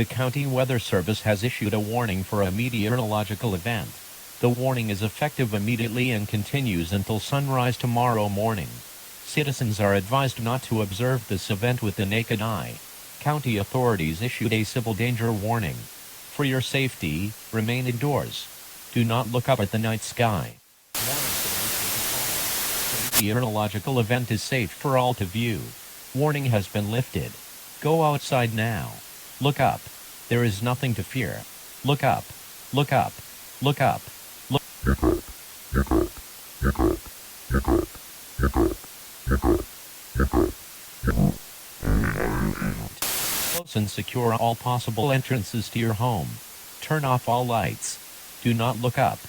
The County Weather Service has issued a warning for a meteorological event. The warning is effective immediately and continues until sunrise tomorrow morning. Citizens are advised not to observe this event with the naked eye. County authorities issued a civil danger warning. For your safety, remain indoors. Do not look up at the night sky. The meteorological event is safe for all to view. Warning has been lifted. Go outside now. Look up. There is nothing to fear. Look up. Look up. Look up. Look. Close and secure all possible entrances to your home. Turn off all lights. Do not look up.